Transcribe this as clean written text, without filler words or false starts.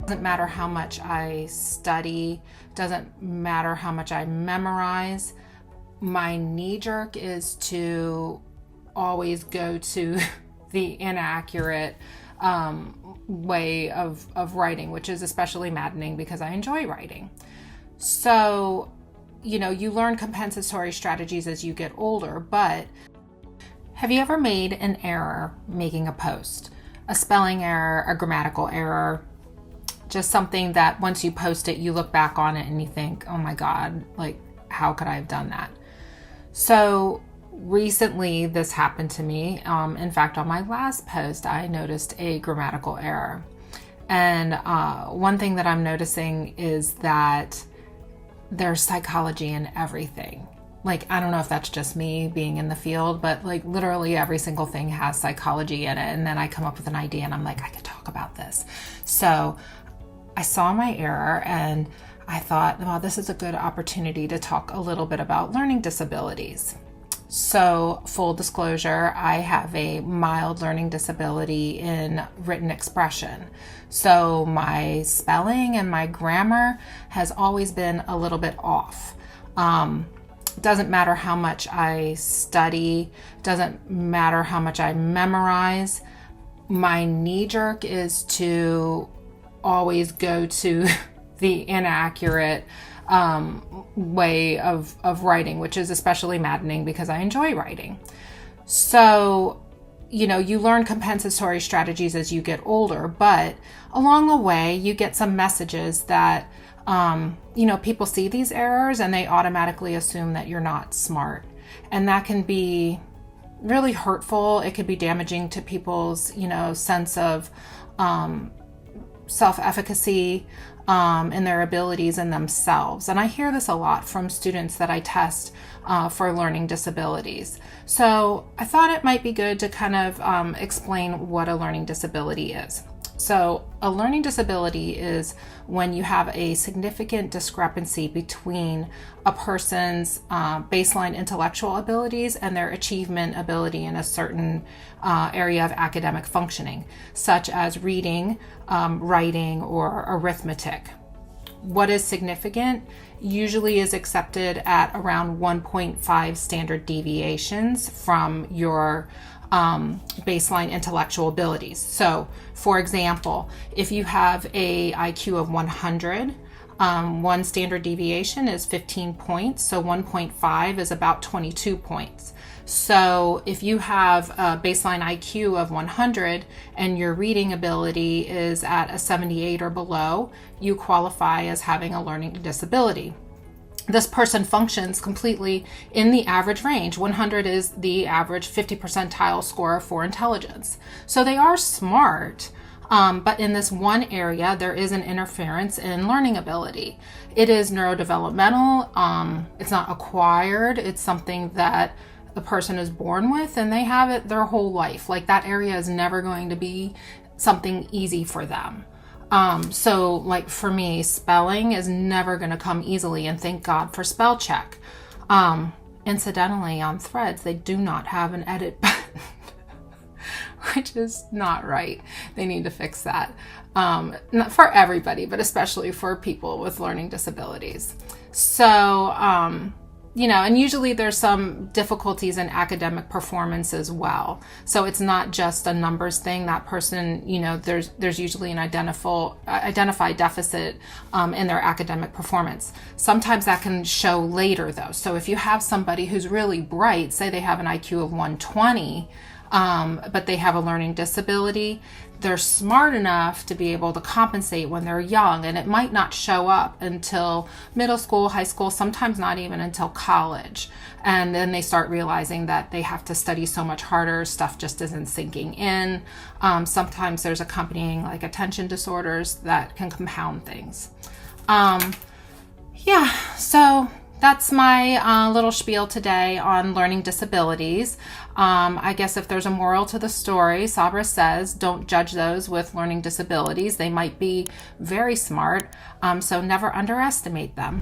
Doesn't matter how much I study, doesn't matter how much I memorize. My knee jerk is to always go to the inaccurate way of writing, which is especially maddening because I enjoy writing. So, you learn compensatory strategies as you get older, but have you ever made an error making a post? A spelling error, a grammatical error, just something that once you post it, you look back on it and you think, oh my God, like, how could I have done that? So recently this happened to me. In fact, on my last post, I noticed a grammatical error. And one thing that I'm noticing is that there's psychology in everything. Like, I don't know if that's just me being in the field, but like literally every single thing has psychology in it. And then I come up with an idea and I'm like, I could talk about this. So I saw my error and I thought, well, this is a good opportunity to talk a little bit about learning disabilities. So full disclosure, I have a mild learning disability in written expression. So my spelling and my grammar has always been a little bit off. Doesn't matter how much I study, doesn't matter how much I memorize. My knee jerk is to always go to the inaccurate way of writing, which is especially maddening because I enjoy writing. So, you learn compensatory strategies as you get older, but along the way, you get some messages that, people see these errors and they automatically assume that you're not smart. And that can be really hurtful. It could be damaging to people's, sense of self-efficacy in their abilities in themselves. And I hear this a lot from students that I test for learning disabilities. So I thought it might be good to kind of explain what a learning disability is. So a learning disability is when you have a significant discrepancy between a person's baseline intellectual abilities and their achievement ability in a certain area of academic functioning, such as reading, writing, or arithmetic. What is significant usually is accepted at around 1.5 standard deviations from your baseline intellectual abilities. So, for example, if you have a IQ of 100, one standard deviation is 15 points, so 1.5 is about 22 points. So if you have a baseline IQ of 100 and your reading ability is at a 78 or below, you qualify as having a learning disability. This person functions completely in the average range. 100 is the average 50 percentile score for intelligence. So they are smart, but in this one area, there is an interference in learning ability. It is neurodevelopmental. It's not acquired. It's something that the person is born with and they have it their whole life. Like, that area is never going to be something easy for them. So like for me, spelling is never going to come easily, and thank God for spell check. Incidentally, on Threads, they do not have an edit button, which is not right. They need to fix that. Not for everybody, but especially for people with learning disabilities. So, and usually there's some difficulties in academic performance as well. So it's not just a numbers thing. That person, there's usually an identified deficit in their academic performance. Sometimes that can show later though. So if you have somebody who's really bright, say they have an IQ of 120, but they have a learning disability, they're smart enough to be able to compensate when they're young, and it might not show up until middle school, high school, sometimes not even until college. And then they start realizing that they have to study so much harder, stuff just isn't sinking in. Sometimes there's accompanying like attention disorders that can compound things. So that's my little spiel today on learning disabilities. I guess if there's a moral to the story, Sabra says, don't judge those with learning disabilities. They might be very smart, so never underestimate them.